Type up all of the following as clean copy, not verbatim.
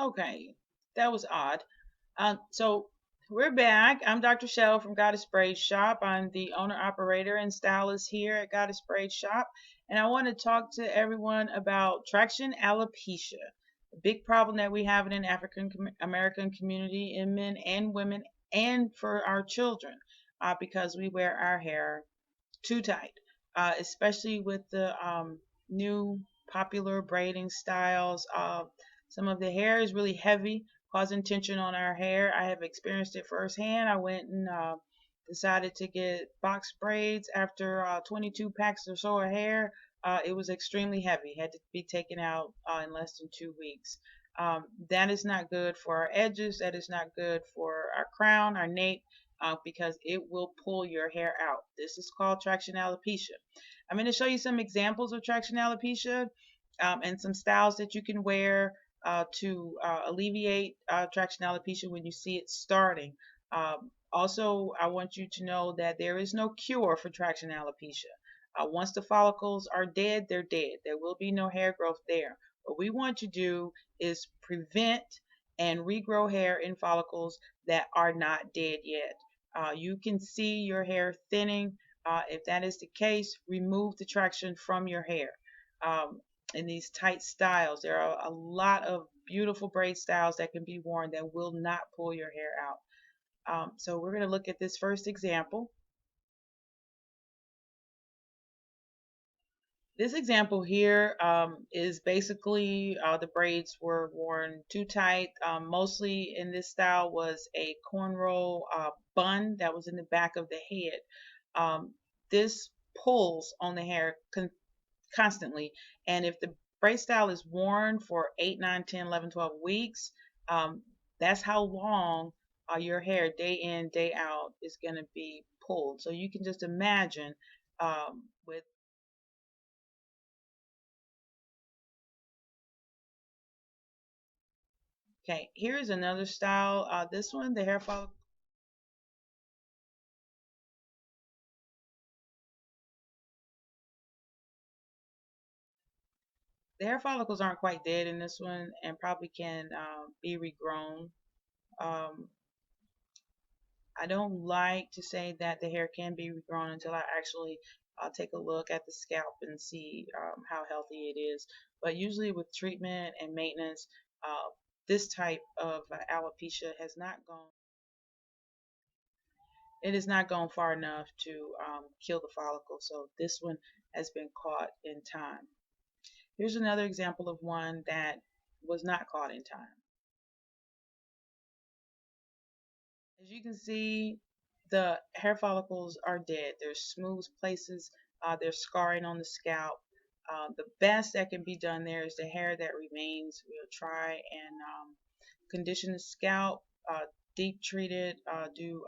Okay, that was odd. So we're back. I'm Dr. Shell from Goddess Braid Shop. I'm the owner, operator, and stylist here at Goddess Braid Shop, and I want to talk to everyone about traction alopecia, a big problem that we have in an African American community in men and women, and for our children, because we wear our hair too tight, especially with the new popular braiding styles. Some of the hair is really heavy, causing tension on our hair. I have experienced it firsthand. I went and decided to get box braids after 22 packs or so of hair. It was extremely heavy, had to be taken out in less than 2 weeks. That is not good for our edges. That is not good for our crown, our nape, because it will pull your hair out. This is called traction alopecia. I'm going to show you some examples of traction alopecia and some styles that you can wear to alleviate traction alopecia when you see it starting. Also, I want you to know that there is no cure for traction alopecia. Once the follicles are dead, they're dead. There will be no hair growth there. What we want to do is prevent and regrow hair in follicles that are not dead yet. You can see your hair thinning. If that is the case, remove the traction from your hair. In these tight styles, there are a lot of beautiful braid styles that can be worn that will not pull your hair out. So we're going to look at this first example. This example here is basically the braids were worn too tight. Mostly in this style was a cornrow bun that was in the back of the head. This pulls on the hair constantly, and if the braid style is worn for 8, 9, 10, 11, 12 weeks, um, that's how long your hair day in, day out is going to be pulled. So you can just imagine with Okay, here's another style. This one, the hair follicles aren't quite dead in this one, and probably can be regrown. Um, I don't like to say that the hair can be regrown until I actually take a look at the scalp and see how healthy it is. But usually with treatment and maintenance, this type of alopecia has not gone. It has not gone far enough to kill the follicle. So this one has been caught in time. Here's another example of one that was not caught in time. As you can see, the hair follicles are dead. There's smooth places, there's scarring on the scalp. The best that can be done there is the hair that remains. We'll try and condition the scalp, deep treat it, do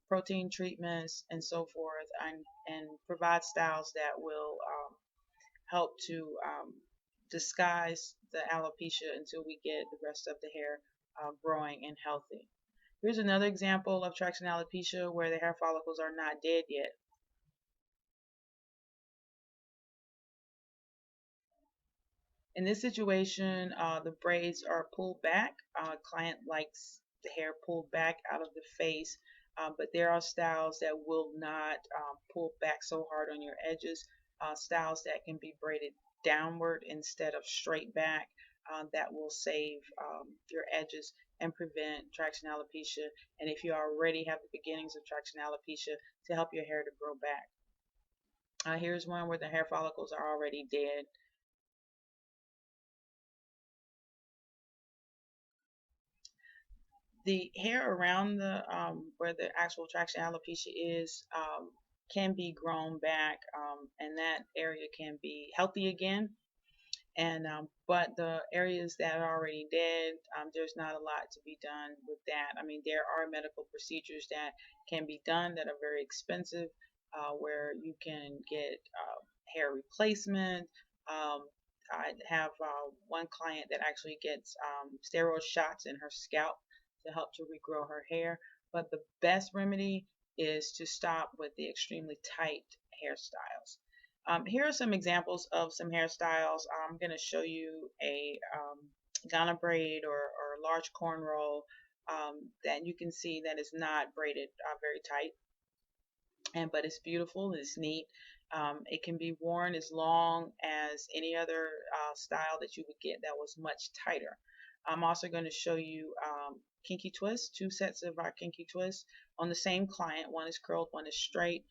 protein treatments, and so forth, and provide styles that will help to disguise the alopecia until we get the rest of the hair growing and healthy. Here's another example of traction alopecia where the hair follicles are not dead yet. In this situation, the braids are pulled back. Client likes the hair pulled back out of the face, but there are styles that will not pull back so hard on your edges. Styles that can be braided downward instead of straight back. That will save your edges and prevent traction alopecia. And if you already have the beginnings of traction alopecia, to help your hair to grow back. Here's one where the hair follicles are already dead. The hair around the where the actual traction alopecia is can be grown back, and that area can be healthy again. And but the areas that are already dead, there's not a lot to be done with that. I mean, there are medical procedures that can be done that are very expensive, where you can get hair replacement. Um, I have one client that actually gets steroid shots in her scalp to help to regrow her hair. But the best remedy is to stop with the extremely tight hairstyles. Here are some examples of some hairstyles. I'm going to show you Ghana braid or large cornrow, that you can see that is not braided very tight, and but it's beautiful. It's neat. It can be worn as long as any other style that you would get that was much tighter. I'm also going to show you kinky twists, two sets of our kinky twists on the same client. One is curled, one is straight.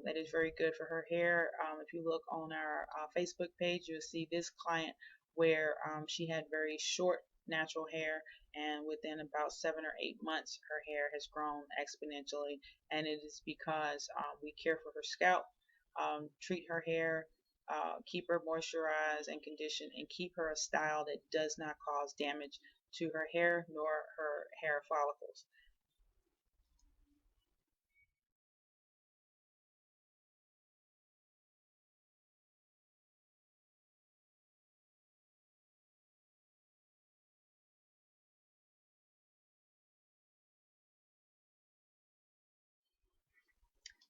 That is very good for her hair. If you look on our Facebook page, you'll see this client where she had very short natural hair, and within about 7 or 8 months, her hair has grown exponentially, and it is because we care for her scalp, treat her hair, keep her moisturized and conditioned, and keep her a style that does not cause damage to her hair nor her hair follicles.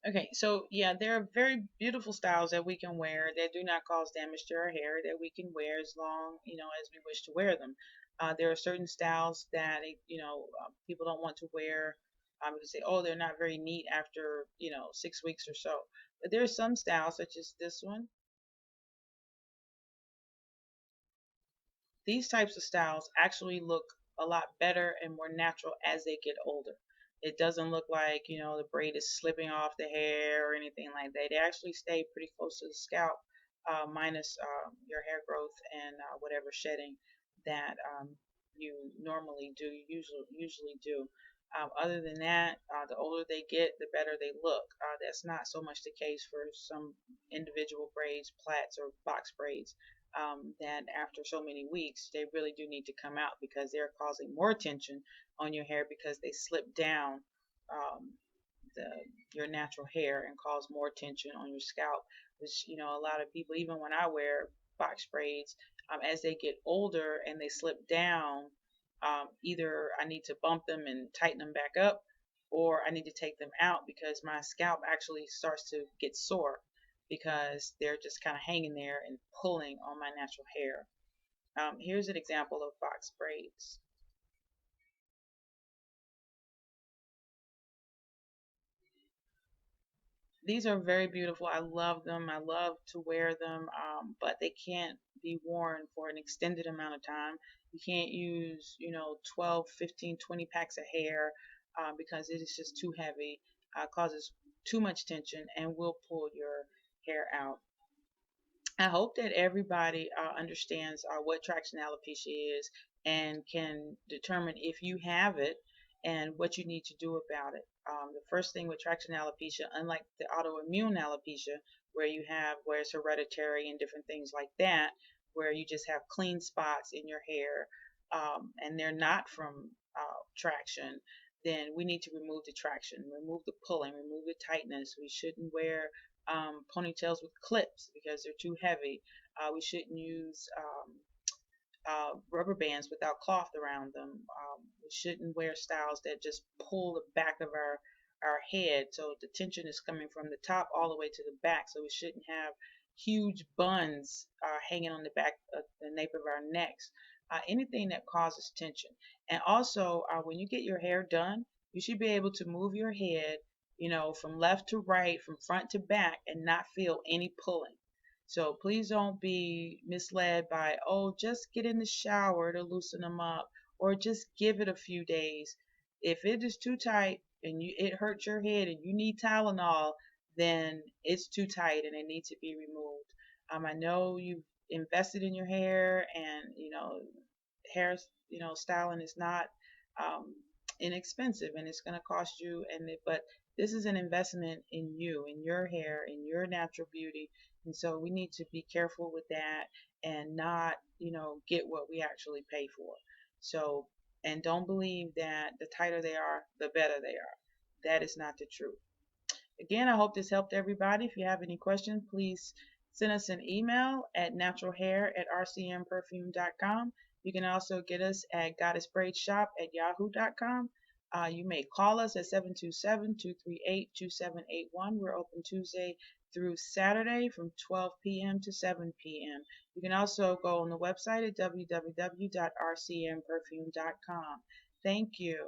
Okay, so yeah, there are very beautiful styles that we can wear that do not cause damage to our hair that we can wear as long, as we wish to wear them. There are certain styles that, people don't want to wear because they, oh, they're not very neat after, 6 weeks or so. But there are some styles, such as this one. These types of styles actually look a lot better and more natural as they get older. It doesn't look like, the braid is slipping off the hair or anything like that. They actually stay pretty close to the scalp, minus your hair growth and whatever shedding that you normally do, usually do. Other than that, the older they get, the better they look. That's not so much the case for some individual braids, plaits, or box braids, that after so many weeks, they really do need to come out because they're causing more tension on your hair because they slip down um, the, your natural hair and cause more tension on your scalp. Which, a lot of people, even when I wear box braids, as they get older and they slip down, either I need to bump them and tighten them back up, or I need to take them out because my scalp actually starts to get sore because they're just kind of hanging there and pulling on my natural hair. Here's an example of box braids. These are very beautiful. I love them. I love to wear them, but they can't be worn for an extended amount of time. You can't use, 12, 15, 20 packs of hair because it is just too heavy, causes too much tension, and will pull your hair out. I hope that everybody understands what traction alopecia is and can determine if you have it and what you need to do about it. The first thing with traction alopecia, unlike the autoimmune alopecia, where it's hereditary and different things like that, where you just have clean spots in your hair, and they're not from traction, then we need to remove the traction, remove the pulling, remove the tightness. We shouldn't wear ponytails with clips because they're too heavy. We shouldn't use rubber bands without cloth around them. We shouldn't wear styles that just pull the back of our head, so the tension is coming from the top all the way to the back. So we shouldn't have huge buns hanging on the back of the nape of our necks. Anything that causes tension. And also, when you get your hair done, you should be able to move your head, from left to right, from front to back, and not feel any pulling. So please don't be misled by, oh, just get in the shower to loosen them up, or just give it a few days. If it is too tight and it hurts your head and you need Tylenol, then it's too tight and it needs to be removed. I know you've invested in your hair, and hair, styling is not um, inexpensive, and it's going to cost you. But this is an investment in you, in your hair, in your natural beauty, and so we need to be careful with that and not, get what we actually pay for. So, and don't believe that the tighter they are, the better they are. That is not the truth. Again, I hope this helped everybody. If you have any questions, please send us an email at naturalhair@rcmperfume.com. You can also get us at goddessbraidshop@yahoo.com. You may call us at 727-238-2781. We're open Tuesday through Saturday from 12 p.m. to 7 p.m. You can also go on the website at www.rcmperfume.com. Thank you.